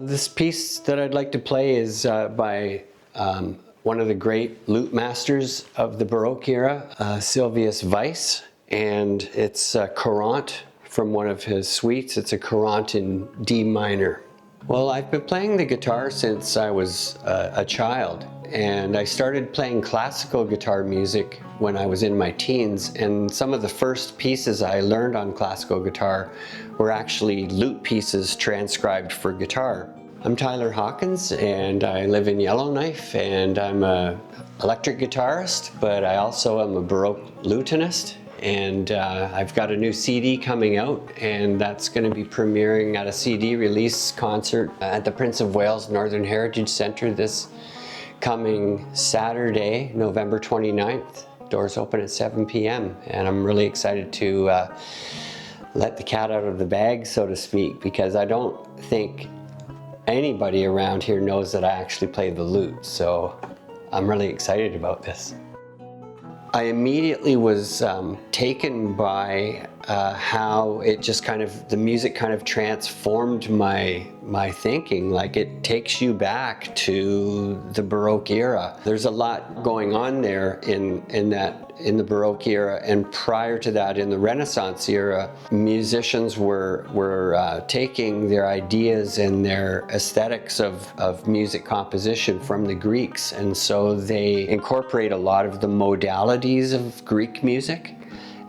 This piece that I'd like to play is by one of the great lute masters of the Baroque era, Sylvius Weiss, and it's a courant from one of his suites. It's a courant in D minor. Well, I've been playing the guitar since I was a child, and I started playing classical guitar music when I was in my teens, and some of the first pieces I learned on classical guitar were actually lute pieces transcribed for guitar. I'm Tyler Hawkins, and I live in Yellowknife, and I'm an electric guitarist, but I also am a Baroque lutenist. And I've got a new CD coming out, and that's going to be premiering at a CD release concert at the Prince of Wales Northern Heritage Centre this coming Saturday, November 29th. Doors open at 7 p.m. and I'm really excited to let the cat out of the bag, so to speak, because I don't think anybody around here knows that I actually play the lute, so I'm really excited about this. I immediately was taken by how it just the music kind of transformed my thinking. Like, it takes you back to the Baroque era. There's a lot going on there in the Baroque era, and prior to that, in the Renaissance era, musicians were taking their ideas and their aesthetics of music composition from the Greeks, and so they incorporate a lot of the modalities of Greek music.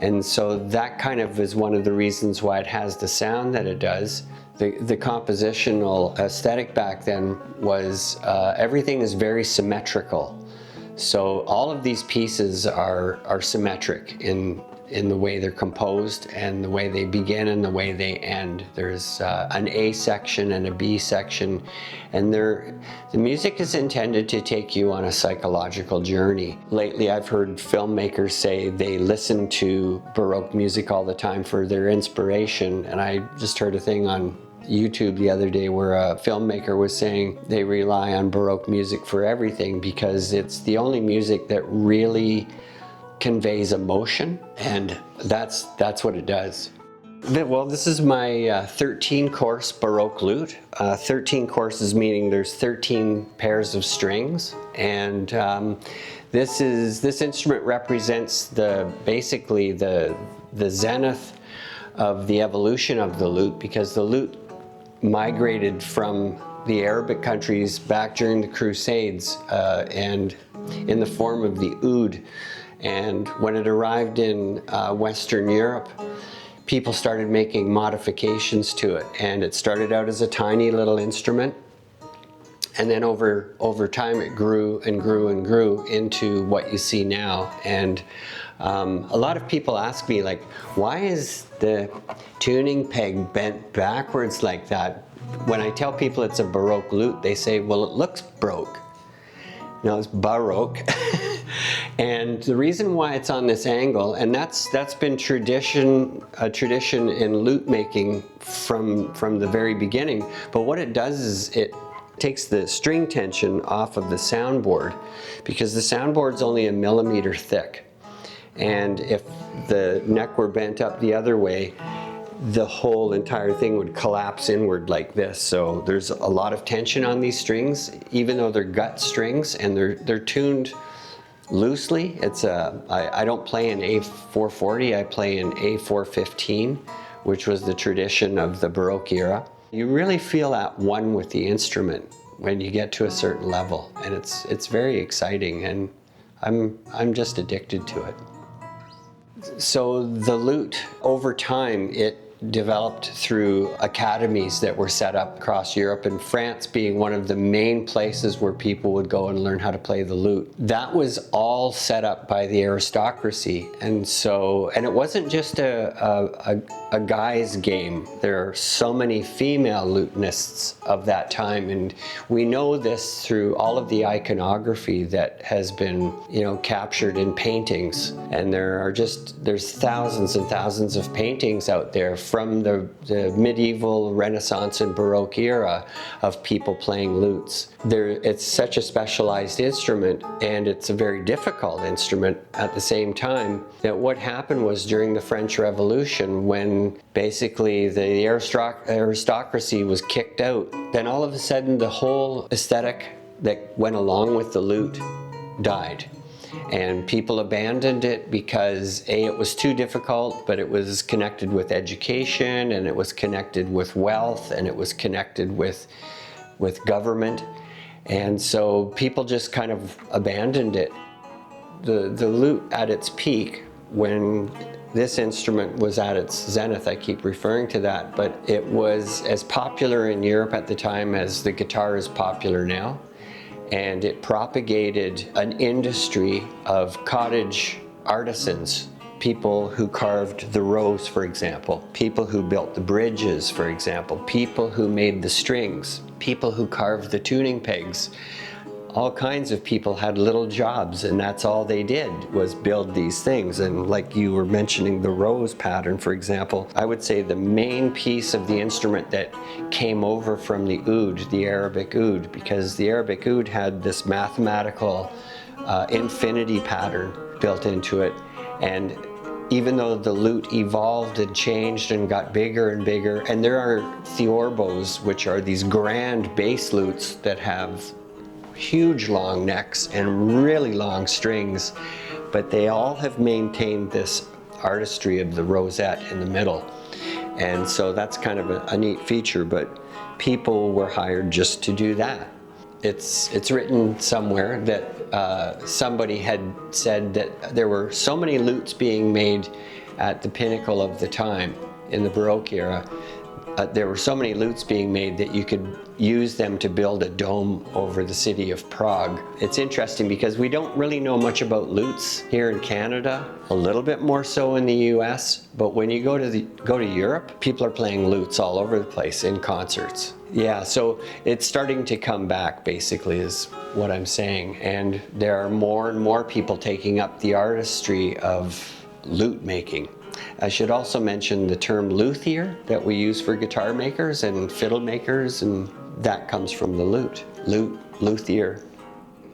And so that kind of is one of the reasons why it has the sound that it does. The compositional aesthetic back then was everything is very symmetrical. So all of these pieces are symmetric in the way they're composed and the way they begin and the way they end. There's an A section and a B section, and the music is intended to take you on a psychological journey. Lately, I've heard filmmakers say they listen to Baroque music all the time for their inspiration, and I just heard a thing on YouTube the other day where a filmmaker was saying they rely on Baroque music for everything because it's the only music that really conveys emotion, and that's what it does. Well, this is my 13-course Baroque lute. 13 courses meaning there's 13 pairs of strings, and this instrument represents basically the zenith of the evolution of the lute, because the lute migrated from the Arabic countries back during the Crusades and in the form of the oud. And when it arrived in Western Europe, people started making modifications to it, and it started out as a tiny little instrument, and then over time it grew and grew and grew into what you see now. And a lot of people ask me, like, why is the tuning peg bent backwards like that? When I tell people it's a Baroque lute, they say, well, it looks broke. No, it's Baroque. And the reason why it's on this angle, and that's been a tradition in lute making from the very beginning, but what it does is it takes the string tension off of the soundboard, because the soundboard's only 1 millimeter thick. And if the neck were bent up the other way, the whole entire thing would collapse inward like this. So there's a lot of tension on these strings, even though they're gut strings and they're tuned loosely. I don't play in A440, I play in A415, which was the tradition of the Baroque era. You really feel at one with the instrument when you get to a certain level, and it's very exciting, and I'm just addicted to it. So the lute, over time, it developed through academies that were set up across Europe, and France being one of the main places where people would go and learn how to play the lute. That was all set up by the aristocracy, and it wasn't just a guy's game. There are so many female lutenists of that time, and we know this through all of the iconography that has been, captured in paintings. And there's thousands and thousands of paintings out there from the medieval, Renaissance, and Baroque era of people playing lutes. It's such a specialized instrument, and it's a very difficult instrument at the same time, that what happened was during the French Revolution, when basically the aristocracy was kicked out, then all of a sudden the whole aesthetic that went along with the lute died. And people abandoned it because A, it was too difficult, but it was connected with education, and it was connected with wealth, and it was connected with government. And so people just kind of abandoned it. The lute at its peak, when this instrument was at its zenith, I keep referring to that, but it was as popular in Europe at the time as the guitar is popular now. And it propagated an industry of cottage artisans, people who carved the rose, for example, people who built the bridges, for example, people who made the strings, people who carved the tuning pegs. All kinds of people had little jobs, and that's all they did, was build these things. And like you were mentioning the rose pattern, for example, I would say the main piece of the instrument that came over from the oud, the Arabic oud, because the Arabic oud had this mathematical infinity pattern built into it. And even though the lute evolved and changed and got bigger and bigger, and there are theorbos, which are these grand bass lutes that have huge long necks and really long strings, but they all have maintained this artistry of the rosette in the middle. And so that's kind of a neat feature, but people were hired just to do that. It's written somewhere that somebody had said that there were so many lutes being made at the pinnacle of the time in the Baroque era. There were so many lutes being made that you could use them to build a dome over the city of Prague. It's interesting because we don't really know much about lutes here in Canada, a little bit more so in the US, but when you go to Europe, people are playing lutes all over the place in concerts. Yeah, so it's starting to come back, basically, is what I'm saying. And there are more and more people taking up the artistry of lute making. I should also mention the term luthier that we use for guitar makers and fiddle makers, and that comes from the lute. Luthier.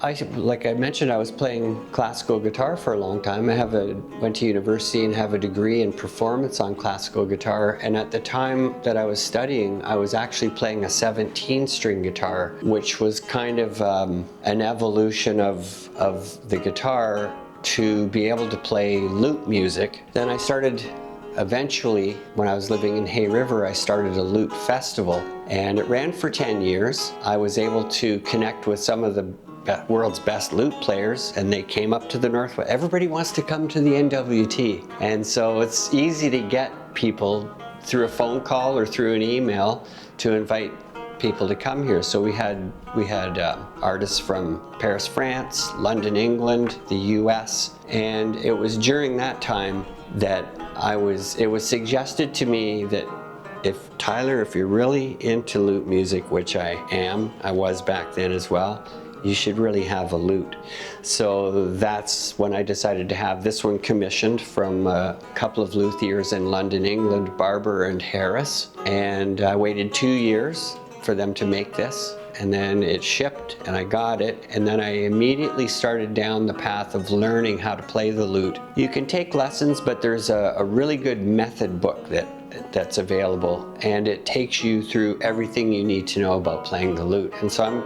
Like I mentioned, I was playing classical guitar for a long time. Went to university and have a degree in performance on classical guitar, and at the time that I was studying, I was actually playing a 17-string guitar, which was kind of an evolution of the guitar to be able to play lute music. Then I started, eventually, when I was living in Hay River, I started a lute festival, and it ran for 10 years. I was able to connect with some of the world's best lute players, and they came up to the Northwest. Everybody wants to come to the NWT, and so it's easy to get people through a phone call or through an email to invite people to come here. So we had artists from Paris, France, London, England, the US, and it was during that time that it was suggested to me that Tyler, if you're really into lute music, which I was back then as well, you should really have a lute. So that's when I decided to have this one commissioned from a couple of luthiers in London, England, Barber and Harris. And I waited 2 years for them to make this, and then it shipped and I got it, and then I immediately started down the path of learning how to play the lute. You can take lessons, but there's a really good method book that's available, and it takes you through everything you need to know about playing the lute. And so I'm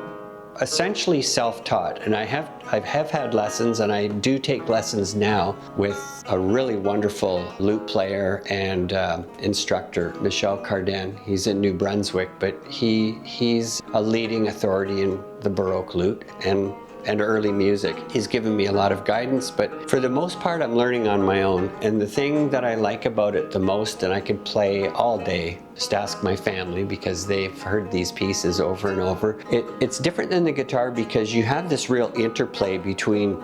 essentially self-taught, and I have had lessons, and I do take lessons now with a really wonderful lute player and instructor, Michel Cardin. He's in New Brunswick, but he's a leading authority in the Baroque lute and early music. He's given me a lot of guidance, but for the most part I'm learning on my own. And the thing that I like about it the most, and I could play all day, just ask my family because they've heard these pieces over and over. It's different than the guitar because you have this real interplay between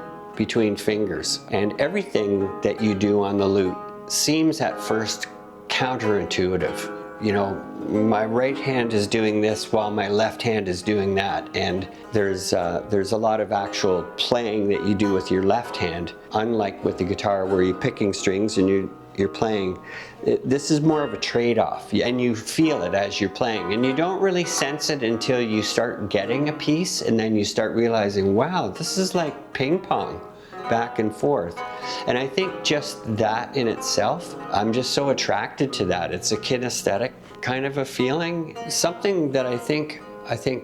fingers, and everything that you do on the lute seems at first counterintuitive. You know, my right hand is doing this while my left hand is doing that, and there's a lot of actual playing that you do with your left hand, unlike with the guitar where you're picking strings and you're playing, this is more of a trade-off, and you feel it as you're playing, and you don't really sense it until you start getting a piece, and then you start realizing, wow, this is like ping pong, back and forth. And I think just that in itself, I'm just so attracted to that. It's a kinesthetic kind of a feeling, something that I think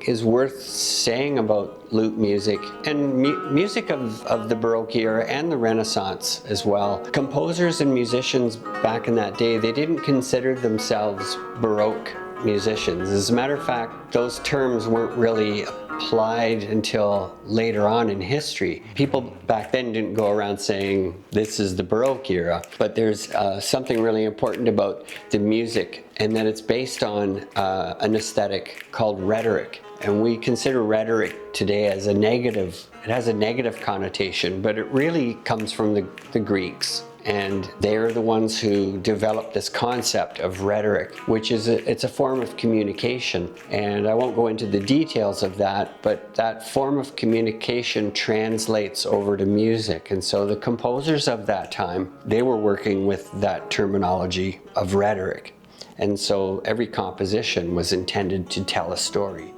is worth saying about lute music and music of the Baroque era and the Renaissance as well. Composers and musicians back in that day, they didn't consider themselves Baroque musicians. As a matter of fact, those terms weren't really applied until later on in history. People back then didn't go around saying this is the Baroque era, but there's something really important about the music, and that it's based on an aesthetic called rhetoric. And we consider rhetoric today as a negative, it has a negative connotation, but it really comes from the Greeks. And they're the ones who developed this concept of rhetoric, which is it's a form of communication. And I won't go into the details of that, but that form of communication translates over to music. And so the composers of that time, they were working with that terminology of rhetoric. And so every composition was intended to tell a story.